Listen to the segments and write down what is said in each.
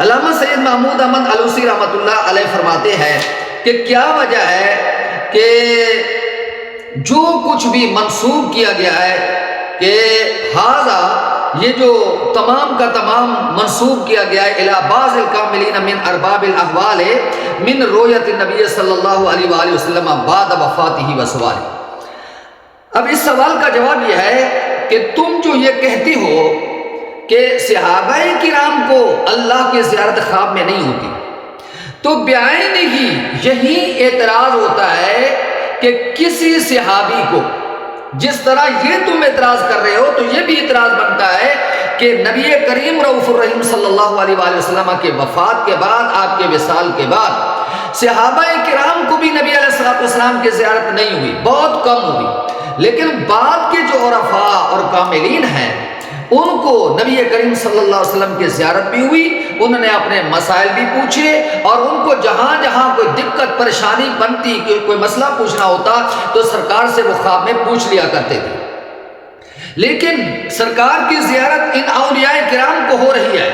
علامہ سید محمود احمد علوسی رحمۃ اللہ علیہ فرماتے ہیں کہ کیا وجہ ہے کہ جو کچھ بھی منسوب کیا گیا ہے کہ ہاذا، یہ جو تمام کا تمام منسوب کیا گیا ہے الی بعض الکاملین من ارباب الاحوال من رؤیت النبی صلی اللہ علیہ وآلہ وسلم بعد وفاتہ و سوالہ۔ اب اس سوال کا جواب یہ ہے کہ تم جو یہ کہتی ہو کہ صحابہ کرام کو اللہ کی زیارت خواب میں نہیں ہوتی، تو بعین ہی یہی اعتراض ہوتا ہے کہ کسی صحابی کو، جس طرح یہ تم اعتراض کر رہے ہو تو یہ بھی اعتراض بنتا ہے کہ نبی کریم رؤوف الرحیم صلی اللہ علیہ وآلہ وسلم کے وفات کے بعد، آپ کے وصال کے بعد صحابہ کرام کو بھی نبی علیہ السلام کی زیارت نہیں ہوئی، بہت کم ہوئی، لیکن بعد کے جو عرفاء اور کاملین ہیں ان کو نبی کریم صلی اللہ علیہ وسلم کی زیارت بھی ہوئی، انہوں نے اپنے مسائل بھی پوچھے، اور ان کو جہاں جہاں کوئی دقت پریشانی بنتی، کوئی مسئلہ پوچھنا ہوتا تو سرکار سے وہ خواب میں پوچھ لیا کرتے تھے۔ لیکن سرکار کی زیارت ان اولیاء کرام کو ہو رہی ہے،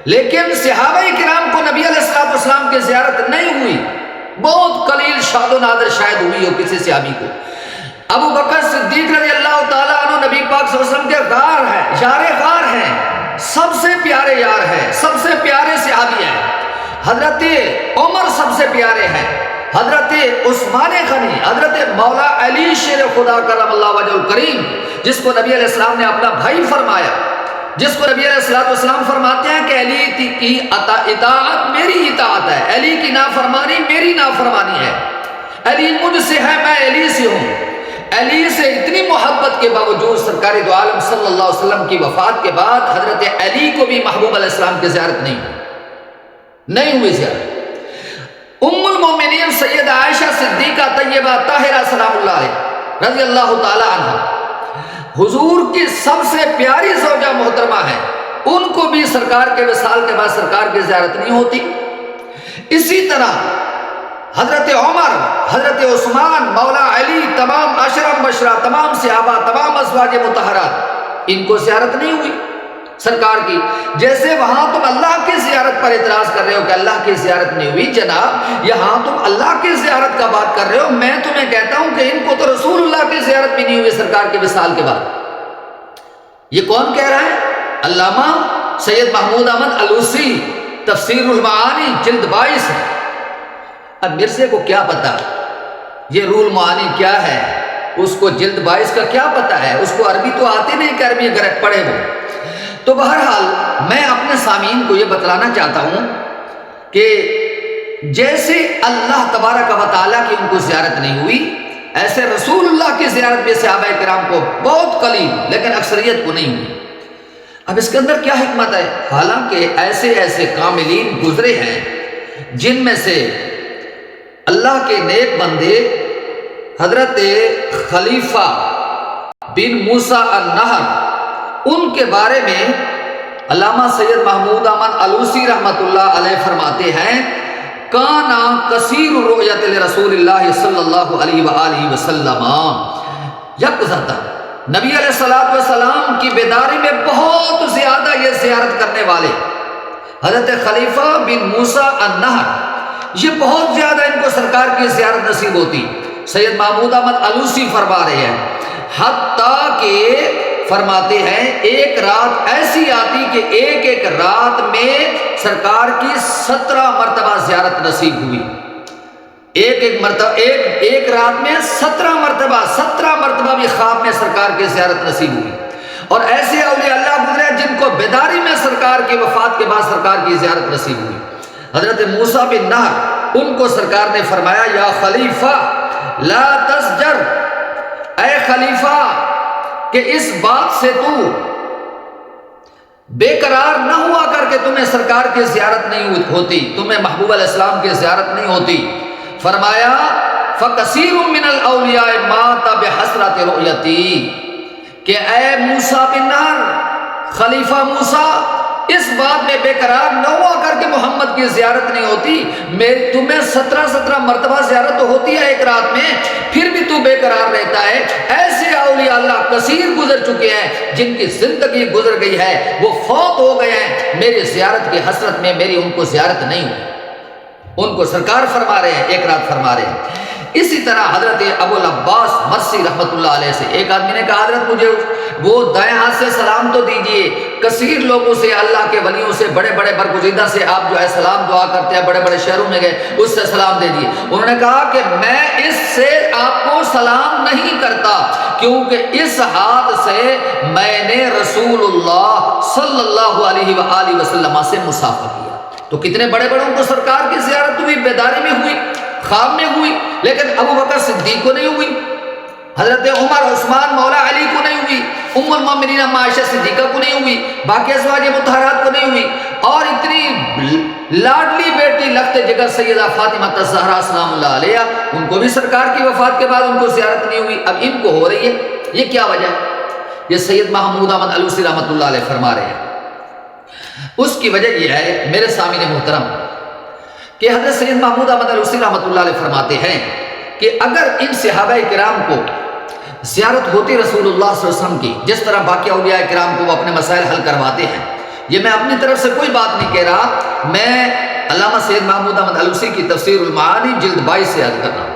لیکن صحابہ کرام کو نبی علیہ السلام کی زیارت نہیں ہوئی، بہت قلیل شاد و نادر شاید ہوئی ہو کسی صحابی کو۔ ابو بکر صدیق رضی اللہ تعالیٰ عنہ نبی پاک صلی اللہ علیہ وسلم کے غار ہیں، یار غار ہیں، سب سے پیارے یار ہیں، سب سے پیارے صحابی ہیں۔ حضرت عمر سب سے پیارے ہیں، حضرت عثمان غنی، حضرت مولا علی شیر خدا کرم اللہ وجہ الکریم، جس کو نبی علیہ السلام نے اپنا بھائی فرمایا، جس کو نبی علیہ السلام فرماتے ہیں کہ علی کی اطاعت میری اطاعت ہے، علی کی نافرمانی میری نافرمانی ہے، علی مجھ سے ہے، میں علی سے ہوں۔ علی سے اتنی محبت کے باوجود سرکار دو عالم صلی اللہ علیہ وسلم کی وفات کے بعد حضرت علی کو بھی محبوب علیہ السلام کی زیارت نہیں ہوئی زیارت۔ ام المومنین سید عائشہ صدیقہ طیبہ طاہرہ سلام اللہ علیہ رضی اللہ تعالی عنہ، حضور کی سب سے پیاری زوجہ محترمہ ہے، ان کو بھی سرکار کے وصال کے بعد سرکار کی زیارت نہیں ہوتی۔ اسی طرح حضرت عمر، حضرت عثمان، مولا علی، تمام عشرہ مبشرہ، تمام صحابہ، تمام ازواج مطہرات، ان کو زیارت نہیں ہوئی سرکار کی۔ جیسے وہاں تم اللہ کی زیارت پر اعتراض کر رہے ہو کہ اللہ کی زیارت نہیں ہوئی، جناب یہاں تم اللہ کی زیارت کا بات کر رہے ہو، میں تمہیں کہتا ہوں کہ ان کو تو رسول اللہ کی زیارت بھی نہیں ہوئی سرکار کے وصال کے بعد۔ یہ کون کہہ رہا ہے؟ علامہ سید محمود احمد علوسی، تفسیر المعانی جلد 22۔ اب مرزے کو کیا پتا یہ روح المعانی کیا ہے، اس کو جلد 22 کا کیا پتا ہے، اس کو عربی تو آتے نہیں کہ عربی اگر پڑھے وہ۔ تو بہرحال میں اپنے سامعین کو یہ بتلانا چاہتا ہوں کہ جیسے اللہ تبارک و تعالیٰ کی ان کو زیارت نہیں ہوئی، ایسے رسول اللہ کی زیارت بھی صحابہ کرام کو بہت قلیل لیکن اکثریت کو نہیں ہوئی۔ اب اس کے اندر کیا حکمت ہے؟ حالانکہ ایسے ایسے کاملین گزرے ہیں جن میں سے اللہ کے نیک بندے حضرت خلیفہ بن موسیٰ النہر، ان کے بارے میں علامہ سید محمود احمد علوسی رحمۃ اللہ علیہ فرماتے ہیں کانا کثیر رؤیت لرسول اللہ صلی اللہ علیہ وآلہ وسلم، یکزتا نبی علیہ السلام کی بیداری میں بہت زیادہ یہ زیارت کرنے والے حضرت خلیفہ بن موسیٰ النہر، یہ بہت زیادہ ان کو سرکار کی زیارت نصیب ہوتی۔ سید محمود احمد علوسی فرما رہے ہیں حتیٰ کہ فرماتے ہیں ایک رات ایسی آتی کہ ایک رات میں سرکار کی 17 مرتبہ زیارت نصیب ہوئی، ایک رات میں 17 مرتبہ بھی خواب میں سرکار کی زیارت نصیب ہوئی۔ اور ایسے اولیاء اللہ گزرے جن کو بیداری میں سرکار کی وفات کے بعد سرکار کی زیارت نصیب ہوئی۔ حضرت موسیٰ بن نہر، ان کو سرکار نے فرمایا یا خلیفہ لا تسجر، اے خلیفہ کہ اس بات سے تو بے قرار نہ ہوا کر کے تمہیں سرکار کی زیارت نہیں ہوتی، تمہیں محبوب علیہ السلام کی زیارت نہیں ہوتی۔ فرمایا فَكَثِيرٌ مِّنَ الْأَوْلِيَاءِ مَاتَ بِحَسْرَةِ رُؤْيَتِي، کہ اے موسیٰ بن نہر، خلیفہ موسیٰ، اس بات میں بے قرار نہ ہوا کر کے محمد کی زیارت نہیں ہوتی، تمہیں 17 مرتبہ زیارت تو ہوتی ہے ایک رات میں، پھر بھی تو بے قرار رہتا ہے۔ ایسے اولیاء اللہ کثیر گزر چکے ہیں جن کی زندگی گزر گئی ہے، وہ فوت ہو گئے ہیں، میری زیارت کی حسرت میں میری ان کو زیارت نہیں ہوئی۔ ان کو سرکار فرما رہے ہیں ایک رات فرما رہے ہیں۔ اسی طرح حضرت ابو العباس مرسی رحمت اللہ علیہ سے ایک آدمی نے کہا حضرت مجھے وہ دائیں ہاتھ سے سلام تو دیجئے، کثیر لوگوں سے اللہ کے ولیوں سے بڑے بڑے برگزیدہ سے آپ جو ہے سلام دعا کرتے ہیں، بڑے بڑے شہروں میں گئے اس سے سلام دے دیے۔ انہوں نے کہا کہ میں اس سے آپ کو سلام نہیں کرتا، کیونکہ اس ہاتھ سے میں نے رسول اللہ صلی اللہ علیہ وآلہ وسلم سے مصافحہ کیا۔ تو کتنے بڑے بڑوں کو سرکار کی زیارت ہوئی، بیداری میں ہوئی، خواب میں ہوئی، لیکن ابو بکر صدیق کو نہیں ہوئی، حضرت عمر عثمان مولا علی کو نہیں ہوئی، ام المومنین ام عائشہ صدیقہ کو نہیں ہوئی، باقی ازواج مطہرات کو نہیں ہوئی، اور اتنی لاڈلی بیٹی لخت جگر سیدہ فاطمہ الزہرا سلام اللہ علیہا، ان کو بھی سرکار کی وفات کے بعد ان کو زیارت نہیں ہوئی، اب ان کو ہو رہی ہے۔ یہ کیا وجہ ہے؟ یہ سید محمود احمد علوسی رحمۃ اللہ علیہ فرما رہے ہیں۔ اس کی وجہ یہ ہے میرے سامعین محترم کہ حضرت سید محمود احمد علوسی رحمۃ اللہ علیہ فرماتے ہیں کہ اگر ان صحابہ کرام کو زیارت ہوتی رسول اللہ صلی اللہ علیہ وسلم کی، جس طرح باقی اولیاء کرام کو وہ اپنے مسائل حل کرواتے ہیں، یہ میں اپنی طرف سے کوئی بات نہیں کہہ رہا، میں علامہ سید محمود احمد علوسی کی تفسیر المعانی جلد 22 سے یاد کر رہا ہوں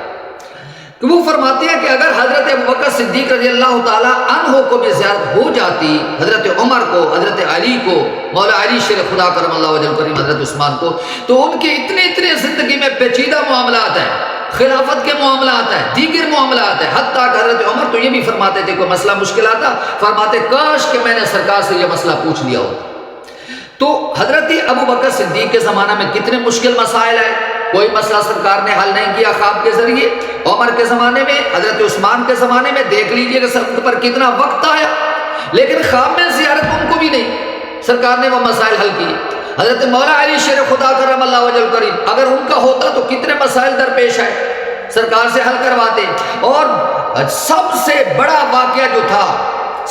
کہ وہ فرماتے ہیں کہ اگر حضرت ابوبکر صدیق رضی اللہ تعالیٰ عنہ کو بھی زیارت ہو جاتی، حضرت عمر کو، حضرت علی کو، مولا علی شیر خدا کرم اللہ وجہ کریم، حضرت عثمان کو، تو ان کے اتنے زندگی میں پیچیدہ معاملات ہیں، خلافت کے معاملات ہیں، دیگر معاملات ہیں، حتیٰ کہ حضرت عمر تو یہ بھی فرماتے تھے کوئی مسئلہ مشکل آتا، فرماتے کاش کہ میں نے سرکار سے یہ مسئلہ پوچھ لیا ہو۔ تو حضرت ابوبکر صدیق کے زمانہ میں کتنے مشکل مسائل ہیں، کوئی مسئلہ سرکار نے حل نہیں کیا خواب کے ذریعے۔ عمر کے زمانے میں، حضرت عثمان کے زمانے میں دیکھ لیجئے کہ سب پر کتنا وقت آیا، لیکن خواب میں زیارت ان کو بھی نہیں، سرکار نے وہ مسائل حل کیے۔ حضرت مولا علی شیر خدا کرم اللہ وجہ کریم، اگر ان کا ہوتا تو کتنے مسائل درپیش ہے، سرکار سے حل کرواتے۔ اور سب سے بڑا واقعہ جو تھا،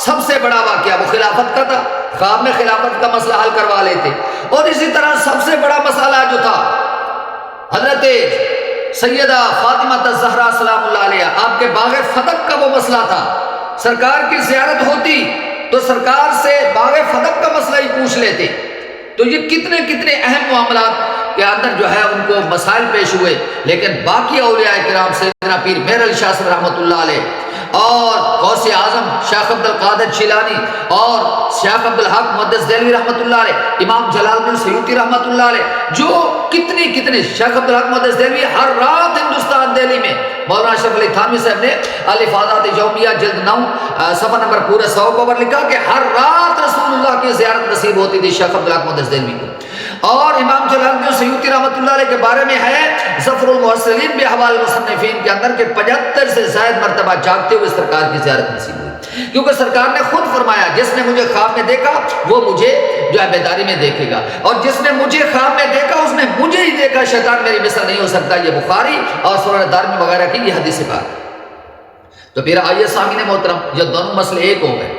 سب سے بڑا واقعہ وہ خلافت کا تھا، خواب میں خلافت کا مسئلہ حل کروا لیتے۔ اور اسی طرح سب سے بڑا مسئلہ جو تھا حضرت سیدہ فاطمہ الزہرا سلام اللہ علیہ، آپ کے باغ فتح کا وہ مسئلہ تھا، سرکار کی زیارت ہوتی تو سرکار سے باغ فتح کا مسئلہ ہی پوچھ لیتے۔ تو یہ کتنے اہم معاملات کے اندر جو ہے ان کو مسائل پیش ہوئے، لیکن باقی اولیاء کرام سیدنا پیر مہر علی شاہ صاحب رحمۃ اللہ علیہ، اور غوث اعظم شیخ عبد القادر جیلانی، اور شیخ عبد الحق محدث دہلوی رحمۃ اللہ علیہ، امام جلال الدین سیوطی رحمۃ اللہ علیہ، جو کتنے شیخ عبد الحق محدث دہلوی ہر رات ہندوستان دہلی میں، مولانا اشرف علی تھانوی صاحب نے الفاظات یومیہ جلد 9 صفحہ نمبر پورے 100 کو لکھا کہ ہر رات رسول اللہ کی زیارت نصیب ہوتی تھی شیخ عبد الحق محدث دہلوی کو۔ اور امام جلال الدین سیوطی رحمۃ اللہ علیہ کے بارے میں ہے ظفر المحسنین باحوال المصنفین کے اندر کہ 75 سے زائد مرتبہ جاگتے ہوئے سرکار کی زیارت نصیب ہوئی، کیونکہ سرکار نے خود فرمایا جس نے مجھے خواب میں دیکھا وہ مجھے جو ہے بیداری میں دیکھے گا، اور جس نے مجھے خواب میں دیکھا اس نے مجھے ہی دیکھا، شیطان میری مثل نہیں ہو سکتا۔ یہ بخاری اور سنن دارمی وغیرہ کی یہ حدیث پاک۔ تو پھر آئیے سامعین محترم، یہ دونوں مسئلے ایک ہو گئے۔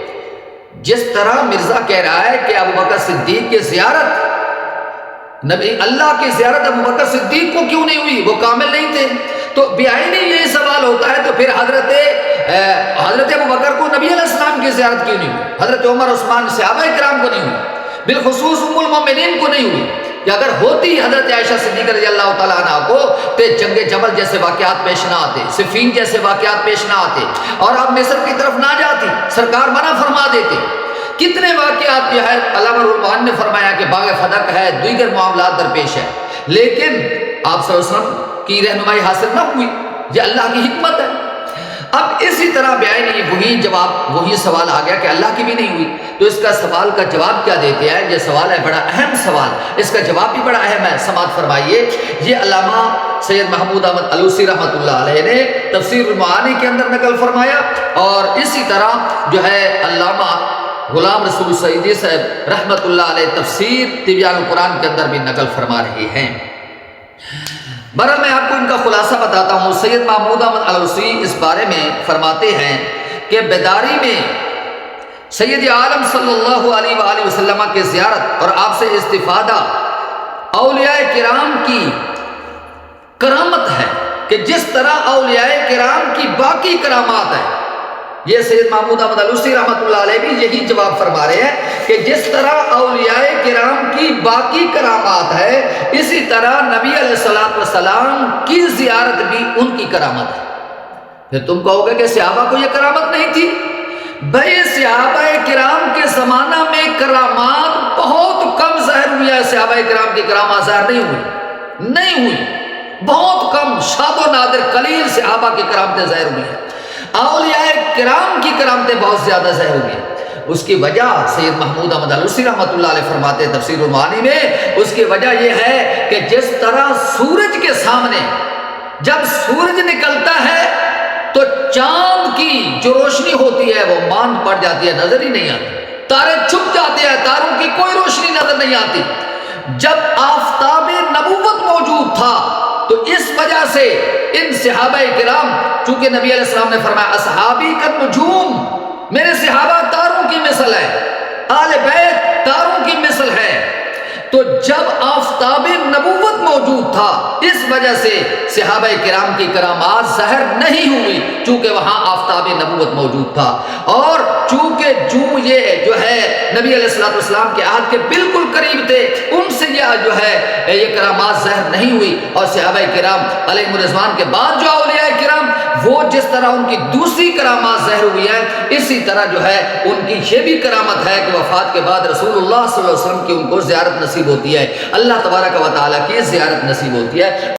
جس طرح مرزا کہہ رہا ہے کہ ابوبکر صدیق کی زیارت، نبی اللہ کی زیارت ابوبکر صدیق کو کیوں نہیں ہوئی، وہ کامل نہیں تھے، تو بیائی یہ سوال ہوتا ہے تو پھر حضرت ابوبکر کو نبی علیہ السلام کی زیارت کیوں نہیں ہوئی، حضرت عمر عثمان صحابہ کرام کو نہیں ہوئی، بالخصوص ام المومنین کو نہیں ہوئی؟ کہ اگر ہوتی حضرت عائشہ صدیقہ رضی اللہ تعالیٰ عنہ کو تو جنگ جمل جیسے واقعات پیش نہ آتے، صفین جیسے واقعات پیش نہ آتے، اور آپ مصر کی طرف نہ جاتی، سرکار منع فرما دیتے۔ کتنے واقعات جو ہے علامہ رحمان نے فرمایا کہ باغ فتح ہے، دیگر معاملات درپیش ہے، لیکن آپ صلی اللہ علیہ وسلم کی رہنمائی حاصل نہ ہوئی، یہ اللہ کی حکمت ہے۔ اب اسی طرح بیائی نے وہی سوال آ گیا کہ اللہ کی بھی نہیں ہوئی، تو اس کا سوال کا جواب کیا دیتے ہیں؟ یہ سوال ہے بڑا اہم سوال، اس کا جواب بھی بڑا اہم ہے، سماعت فرمائیے۔ یہ علامہ سید محمود احمد علوسی رحمۃ اللہ علیہ نے تفسیر المعانی کے اندر نقل فرمایا، اور اسی طرح جو ہے علامہ غلام رسول سعیدی صاحب رحمۃ اللہ علیہ تفسیر تبیان القرآن کے اندر بھی نقل فرما رہے ہیں۔ برا میں آپ کو ان کا خلاصہ بتاتا ہوں۔ سید محمود احمد علوسی اس بارے میں فرماتے ہیں کہ بیداری میں سید عالم صلی اللہ علیہ وآلہ وسلم کی زیارت اور آپ سے استفادہ اولیاء کرام کی کرامت ہے کہ جس طرح اولیاء کرام کی باقی کرامات ہے. یہ سید محمود احمد علوسی رحمۃ اللہ علیہ بھی یہی جواب فرما رہے ہیں کہ جس طرح اولیاء کرام کی باقی کرامات ہے اسی طرح نبی علیہ الصلوۃ والسلام کی زیارت بھی ان کی کرامت ہے. پھر تم کہو گے کہ صحابہ کو یہ کرامت نہیں تھی. بھائی صحابہ کرام کے زمانہ میں کرامات بہت کم ظاہر ہوئی ہے. صحابہ کرام کی کرامات ظاہر نہیں ہوئی بہت کم، شاد و نادر قلیل صحابہ کی کرامتیں ظاہر ہوئی ہیں. اولیاء کرام کی کرامتیں بہت زیادہ ظاہر ہوئی ہیں. اس کی وجہ سید محمود احمد علوسی رحمۃ اللہ علیہ فرماتے ہیں تفسیر المعانی میں، اس کی وجہ یہ ہے کہ جس طرح سورج کے سامنے جب سورج نکلتا ہے تو چاند کی جو روشنی ہوتی ہے وہ ماند پڑ جاتی ہے، نظر ہی نہیں آتی. تارے چھپ جاتے ہیں، تاروں کی کوئی روشنی نظر نہیں آتی. جب آفتاب نبوت موجود تھا تو اس وجہ سے ان صحابہ کرام، چونکہ نبی علیہ السلام نے فرمایا اصحابی کالنجوم، میرے صحابہ تاروں کی مثل ہے، آل بیت تاروں کی مثل ہے. تو جب آفتاب نبوت موجود تھا اس وجہ سے صحابہ کرام کی کرامات ظاہر نہیں ہوئی، چونکہ وہاں آفتاب نبوت موجود تھا. اور چونکہ یہ جو ہے نبی علیہ السلام کے عہد کے بالکل قریب تھے، ان سے یہ کرامات ظاہر نہیں ہوئی. اور صحابہ کرام علیہم الرضوان کے بعد جو اولیاء کرام وہ جس طرح ان کی دوسری کرامات ظاہر ہوئی ہیں، اسی طرح ان کی یہ بھی کرامت ہے کہ وفات کے بعد رسول اللہ صلی اللہ علیہ وسلم کی ان کو زیارت نصیب ہوتی ہے، اللہ تبارک و تعالیٰ کی زیارت نصیب ہوتی ہے.